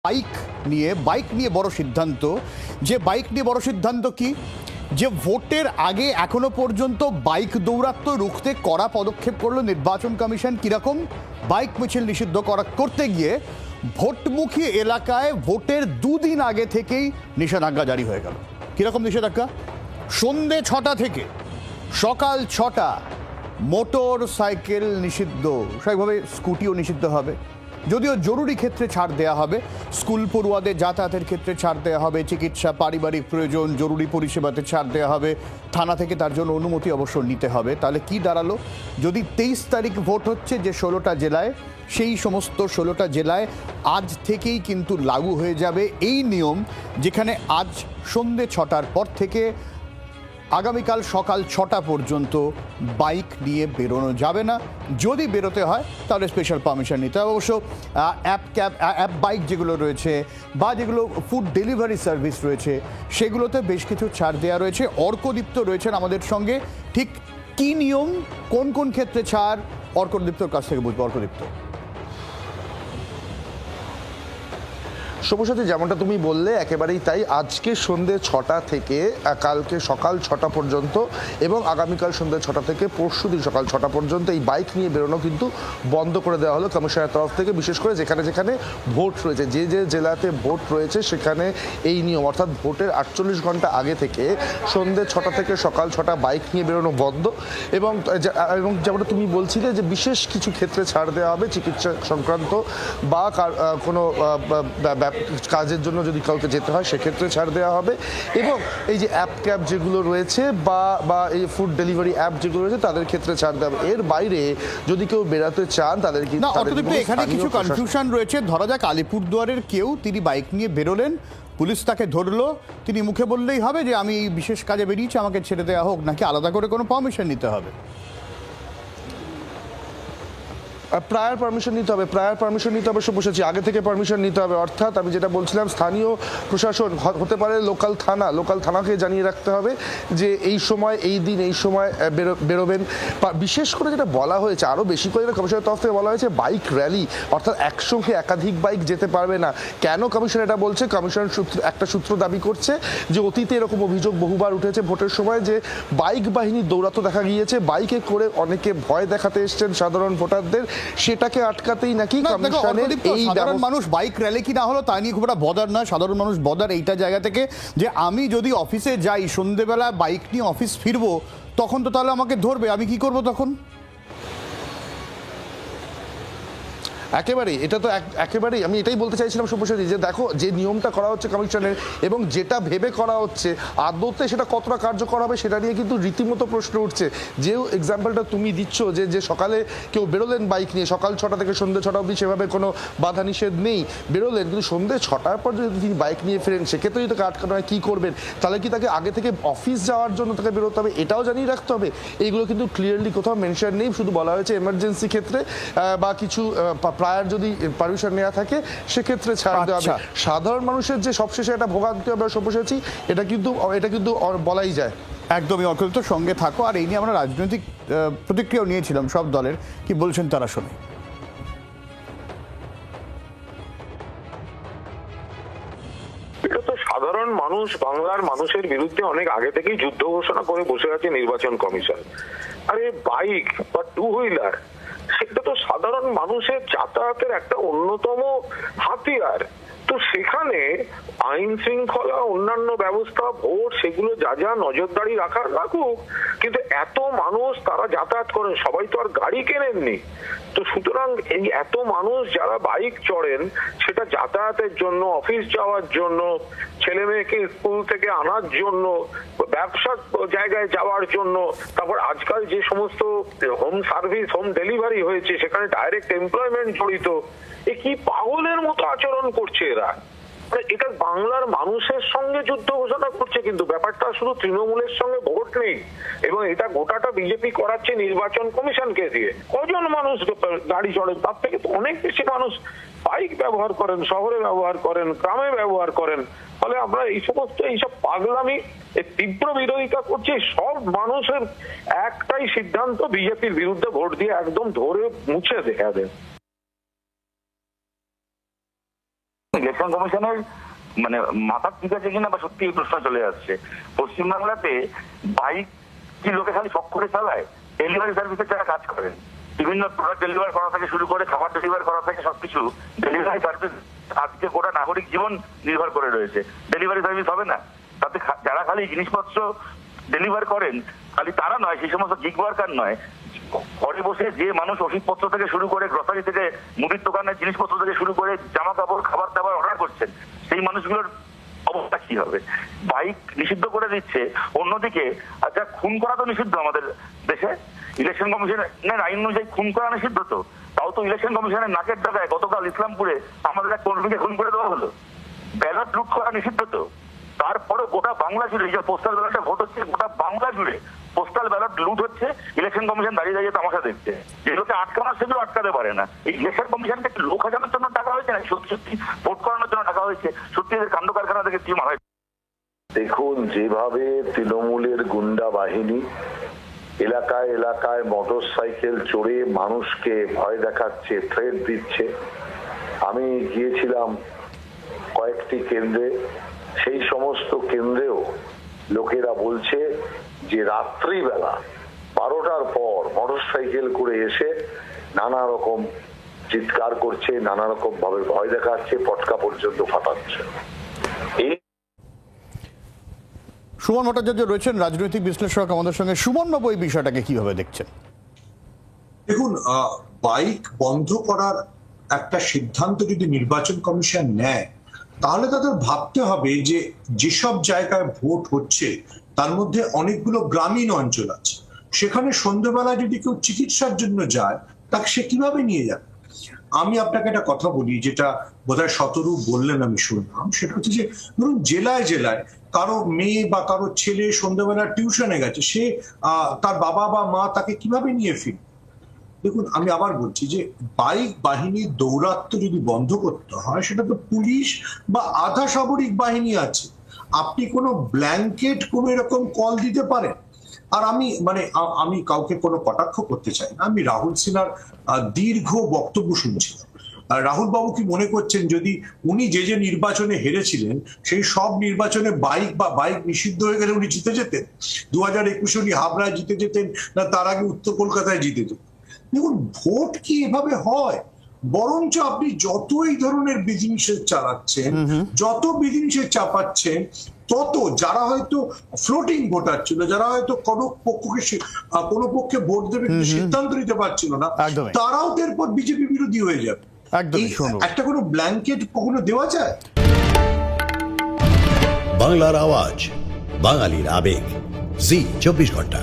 Bike নিয়ে বড় সিদ্ধান্ত। বাইক নিয়ে বড় সিদ্ধান্ত কি, যে ভোটের আগে এখনো পর্যন্ত বাইক দৌরাত্ম্য রুখতে কড়া পদক্ষেপ করলো নির্বাচন কমিশন। কিরকম? বাইক মিছিল নিষিদ্ধ করতে গিয়ে ভোটমুখী এলাকায় ভোটের দুদিন আগে থেকেই নিষেধাজ্ঞা জারি হয়ে গেল। কিরকম নিষেধাজ্ঞা? সন্ধে 6টা থেকে সকাল 6টা মোটর সাইকেল নিষিদ্ধ, স্বাভাবিকভাবে স্কুটিও নিষিদ্ধ হবে। যদিও জরুরি ক্ষেত্রে ছাড় দেওয়া হবে, স্কুল পড়ুয়াদের যাতায়াতের ক্ষেত্রে ছাড় দেওয়া হবে, চিকিৎসা, পারিবারিক প্রয়োজন, জরুরি পরিষেবাতে ছাড় দেওয়া হবে, থানা থেকে তার জন্য অনুমতি অবশ্য নিতে হবে। তাহলে কি দাঁড়ালো? যদি 23 তারিখ ভোট হচ্ছে যে 16টা জেলায়, সেই সমস্ত 16টা জেলায় আজ থেকেই কিন্তু লাগু হয়ে যাবে এই নিয়ম, যেখানে আজ সন্ধে 6টার পর থেকে আগামীকাল সকাল 6টা পর্যন্ত বাইক নিয়ে বেরোনো যাবে না। যদি বেরোতে হয় তাহলে স্পেশাল পারমিশন নিতে হবে। অবশ্য অ্যাপ বাইক যেগুলো রয়েছে বা যেগুলো ফুড ডেলিভারি সার্ভিস রয়েছে সেগুলোতে বেশ কিছু ছাড় দেওয়া রয়েছে। অর্কদীপ্ত রয়েছেন আমাদের সঙ্গে। ঠিক কী নিয়ম, কোন কোন ক্ষেত্রে ছাড়, অর্কদীপ্তর কাছ থেকে বুঝবো। অর্কদীপ্ত। সবুজ সাথী, যেমনটা তুমি বললে একেবারেই তাই। আজকে সন্ধ্যে 6টা থেকে কালকে সকাল 6টা পর্যন্ত এবং আগামীকাল সন্ধ্যে 6টা থেকে পরশুদিন সকাল 6টা পর্যন্ত এই বাইক নিয়ে বেরোনো কিন্তু বন্ধ করে দেওয়া হলো কমিশনের তরফ থেকে। বিশেষ করে যেখানে যেখানে ভোট রয়েছে, যে যে জেলাতে ভোট রয়েছে সেখানে এই নিয়ম, অর্থাৎ ভোটের 48 ঘন্টা আগে থেকে সন্ধ্যে 6টা থেকে সকাল 6টা বাইক নিয়ে বেরোনো বন্ধ। এবং যেমনটা তুমি বলছিলে যে বিশেষ কিছু ক্ষেত্রে ছাড় দেওয়া হবে, চিকিৎসা সংক্রান্ত বা কোনো কাজের জন্য যদি কাউকে যেতে হয় সেক্ষেত্রে ছাড় দেওয়া হবে। এবং এই যে অ্যাপ ক্যাব যেগুলো রয়েছে বা এই ফুড ডেলিভারি অ্যাপ যেগুলো রয়েছে তাদের ক্ষেত্রে ছাড় দেওয়া হবে। এর বাইরে যদি কেউ বেরাতে চান তাদের এখানে কিছু কনফিউশন রয়েছে। ধরা যাক আলিপুরদুয়ারের কেউ, তিনি বাইক নিয়ে বেরোলেন, পুলিশ তাকে ধরলো, তিনি মুখে বললেই হবে যে আমি এই বিশেষ কাজে বেরিয়েছি, আমাকে ছেড়ে দেওয়া হোক, নাকি আলাদা করে কোনো পারমিশন নিতে হবে? প্রায়র পারমিশন নিতে হবে। বসেছি আগে থেকে পারমিশন নিতে হবে। অর্থাৎ আমি যেটা বলছিলাম, স্থানীয় প্রশাসন হতে পারে লোকাল থানাকে জানিয়ে রাখতে হবে যে এই সময়, এই দিন, এই সময় বেরোবেন। বিশেষ করে যেটা বলা হয়েছে, আরও বেশি করে কমিশনের তরফ থেকে বলা হয়েছে বাইক র্যালি, অর্থাৎ একসঙ্গে একাধিক বাইক যেতে পারবে না। কেন কমিশন এটা বলছে? কমিশন একটা সূত্র দাবি করছে যে অতীতে এরকম অভিযোগ বহুবার উঠেছে ভোটের সময়, যে বাইক বাহিনীর দৌরাত্ম্য দেখা গিয়েছে, বাইকে করে অনেকে ভয় দেখাতে এসছেন সাধারণ ভোটারদের, সেটাকে আটকাতেই নাকি কমিশনের এই সাধারণ মানুষ বাইক র্যালি কি না হলো তা নিয়ে খুব একটা বদার না। সাধারণ মানুষ বদার এইটা জায়গা থেকে যে আমি যদি অফিসে যাই, সন্ধ্যেবেলা বাইক নিয়ে অফিস ফিরবো, তখন তো তাহলে আমাকে ধরবে, আমি কি করব তখন? একেবারেই, এটা তো একেবারেই আমি এটাই বলতে চাইছিলাম শুভসাথী, যে দেখো যে নিয়মটা করা হচ্ছে কমিশনের এবং যেটা ভেবে করা হচ্ছে আদৌতে সেটা কতটা কার্যকর হবে সেটা নিয়ে কিন্তু রীতিমতো প্রশ্ন উঠছে। যে এক্সাম্পলটা তুমি দিচ্ছ যে সকালে কেউ বেরোলেন বাইক নিয়ে, সকাল 6টা থেকে সন্ধ্যে 6টা অবধি সেভাবে কোনো বাধা নিষেধ নেই, বেরোলেন, কিন্তু সন্ধ্যে 6টার পর যদি তিনি বাইক নিয়ে ফেরেন সেক্ষেত্রে যদি তাকে আটকানো হয় কী করবেন? তাহলে কি তাকে আগে থেকে অফিস যাওয়ার জন্য তাকে বেরোতে হবে? এটাও জানিয়ে রাখতে হবে। এইগুলো কিন্তু ক্লিয়ারলি কোথাও মেনশন নেই, শুধু বলা হয়েছে এমার্জেন্সি ক্ষেত্রে বা কিছু প্রায়র যদি পারমিশন নেওয়া থাকে সেক্ষেত্রে ছাড় দেওয়া হবে। সাধারণ মানুষের যে সবশেষে এটা ভোগান্তি হবে সব্যসাচী, এটা কিন্তু বলাই যায়। একদমই। অকল্পিত সঙ্গে থাকো। আর এই নিয়ে আমরা রাজনৈতিক প্রতিক্রিয়াও নিয়েছিলাম সব দলের, কি বলছেন তারা শুনে। এটা তো সাধারণ মানুষ, বাংলার মানুষের বিরুদ্ধে অনেক আগে থেকেই যুদ্ধ ঘোষণা করে বসে আছে নির্বাচন কমিশন। আরে বাইক বা টু হুইলার, সেটা তো সাধারণ মানুষের যাতায়াতের একটা অন্যতম হাতিয়ার। তো সেখানে আইন শৃঙ্খলা, অন্যান্য ব্যবস্থা, ভোট, সেগুলো যা যা নজরদারি রাখুক, কিন্তু এত মানুষ তারা যাতায়াত করেন, সবাই তো আর গাড়ি কেনেননি। তো সুতরাং এই এত মানুষ যারা বাইক চড়েন, সেটা যাতায়াতের জন্য, অফিস যাওয়ার জন্য, ছেলে মেয়েকে স্কুল থেকে আনার জন্য, ব্যবসার জায়গায় যাওয়ার জন্য, তারপর আজকাল যে সমস্ত হোম সার্ভিস, হোম ডেলিভারি হয়েছে সেখানে ডাইরেক্ট এমপ্লয়মেন্ট জড়িত। এ কি পাগলের মতো আচরণ করছে এরা। এটা বাংলার মানুষের সঙ্গে যুদ্ধ ঘোষণা করছে, কিন্তু ব্যাপারটা শুধু তৃণমূলের সঙ্গে ভোট নেই, এবং এটা গোটাটা বিজেপি করাচ্ছে নির্বাচন কমিশনকে দিয়ে। কজন মানুষ গাড়ি চড়েন? তার থেকে তো অনেক বেশি মানুষ বাইক ব্যবহার করেন, শহরে ব্যবহার করেন, গ্রামে ব্যবহার করেন। ফলে আমরা এইসব পাগলামি তীব্র বিরোধিতা করছি। সব মানুষের একটাই সিদ্ধান্ত, বিজেপির বিরুদ্ধে ভোট দিয়ে একদম ধরে মুছে দেখা দেয়। ইলেকশন কমিশনের মানে মাথা ঠিক আছে কিনা বা সত্যি এই প্রশ্ন চলে আসছে। পশ্চিমবাংলাতে বাইক কি লোকে খালি শখ করে চালায়? ডেলিভারি সার্ভিসে যারা কাজ করেন, বিভিন্ন প্রোডাক্ট ডেলিভার করা থেকে শুরু করে খাবার ডেলিভার করা থেকে সবকিছু ডেলিভারি সার্ভিস আজকে গোটা নাগরিক জীবন নির্ভর করে রয়েছে। ডেলিভারি সার্ভিস হবে না? তাতে যারা খালি জিনিসপত্র ডেলিভার করেন খালি তারা নয়, সেই সমস্ত গিগ ওয়ার্কার নয়, ঘরে বসে যে মানুষ ওষুধপত্র থেকে শুরু করে গ্রসারি থেকে মুদির দোকানের জিনিসপত্র থেকে শুরু করে জামা কাপড় খাবার দাবার অর্ডার করছেন, সেই মানুষগুলোর অবস্থা কি হবে? বাইক নিষিদ্ধ করে দিচ্ছে, অন্যদিকে আচ্ছা খুন করা তো নিষিদ্ধ আমাদের দেশে, ইলেকশন কমিশনের আইন অনুযায়ী খুন করা নিষিদ্ধ, তো তাও তো ইলেকশন কমিশনের নাকের ডাকায় গতকাল ইসলামপুরে আমাদের এক কর্মীকে খুন করে দেওয়া হলো। ব্যালট লুট করা নিষিদ্ধ তো, তারপরে গোটা বাংলা জুড়ে যে পোস্টাল ব্যালটে ভোট হচ্ছে, গোটা বাংলা জুড়ে পোস্টাল ব্যালট লুট হচ্ছে, ইলেকশন কমিশন দাঁড়িয়ে দাঁড়িয়ে তামাশা দেখছে। যেগুলোকে আটকানোর সেগুলো আটকাতে পারে না। এই ইলেকশন কমিশনকে লোক হাজানোর জন্য টাকা হয়েছে না সত্যি সত্যি ভোট করানোর জন্য টাকা হয়েছে? সত্যি এদের কাণ্ড কারখানা থেকে কি মারা? দেখুন, যেভাবে তৃণমূলের গুন্ডা বাহিনী এলাকায় এলাকায় মোটর সাইকেল চড়ে মানুষকে ভয় দেখাচ্ছে, থ্রেট দিচ্ছে। আমি গিয়েছিলাম কয়েকটি কেন্দ্রে, সেই সমস্ত কেন্দ্রেও লোকেরা বলছে যে রাত্রিবেলা 12টার পর মোটর সাইকেল করে এসে নানা রকম চিৎকার করছে, নানা রকম ভাবে ভয় দেখাচ্ছে, পটকা পর্যন্ত ফাটাচ্ছে। এই সুমন ভট্টাচার্য রয়েছেন, রাজনৈতিক বিশ্লেষক আমাদের সঙ্গে। সুমন বাবু, এই বিষয়টাকে কিভাবে দেখছেন? দেখুন, বাইক বন্ধ করার একটা সিদ্ধান্ত যদি নির্বাচন কমিশন নেয়, তাহলে তাদের ভাবতে হবে যে যেসব জায়গায় ভোট হচ্ছে তার মধ্যে অনেকগুলো গ্রামীণ অঞ্চল আছে, সেখানে সন্ধ্যেবেলা যদি কেউ চিকিৎসার জন্য যায় তাকে সে কিভাবে নিয়ে যাবে? আমি আপনাকে একটা কথা বলি, যেটা বোধহয় শতরূপ বললেন, আমি শুনলাম, সেটা হচ্ছে যে ধরুন জেলায় জেলায় কারো মেয়ে বা কারো ছেলে সন্ধ্যাবেলা টিউশনে গেছে, সে তার বাবা বা মা তাকে কিভাবে নিয়ে ফিরবে? দেখুন, আমি আবার বলছি যে বাইক বাহিনীর দৌরাত্ম্য যদি বন্ধ করতে হয়, সেটা তো পুলিশ বা আধা সামরিক বাহিনী আছে। আপনি কোনো ব্ল্যাঙ্কেট কোনো এরকম কল দিতে পারেন? আর আমি কাউকে কোনো কটাক্ষ করতে চাই না, আমি রাহুল সিনহার দীর্ঘ বক্তব্য শুনছিলাম। রাহুল বাবু কি মনে করছেন যদি উনি যে যে নির্বাচনে হেরেছিলেন সেই সব নির্বাচনে বাইক নিষিদ্ধ হয়ে গেলে উনি জিতে যেতেন? 2021 উনি হাবড়ায় জিতে যেতেন, না তার আগে উত্তর কলকাতায় জিতে যেতেন? দেখুন, ভোট কি এভাবে হয়? বরঞ্চ আপনি যত এই ধরনের বিধিনিষেধ চালাচ্ছেন, যত বিধিনিষেধ চাপাচ্ছেন, তত যারা হয়তো ফ্লোটিং ভোটার ছিল, যারা হয়তো কোনো পক্ষে ভোট দেবে সিদ্ধান্ত নিতে পারছিল না, তারাও এরপর বিজেপি বিরোধী হয়ে যাবে। একটা কোনো ব্ল্যাঙ্কেট কখনো দেওয়া যায়? বাংলার আওয়াজ, বাঙালির আবেগ, জি 24 ঘন্টা।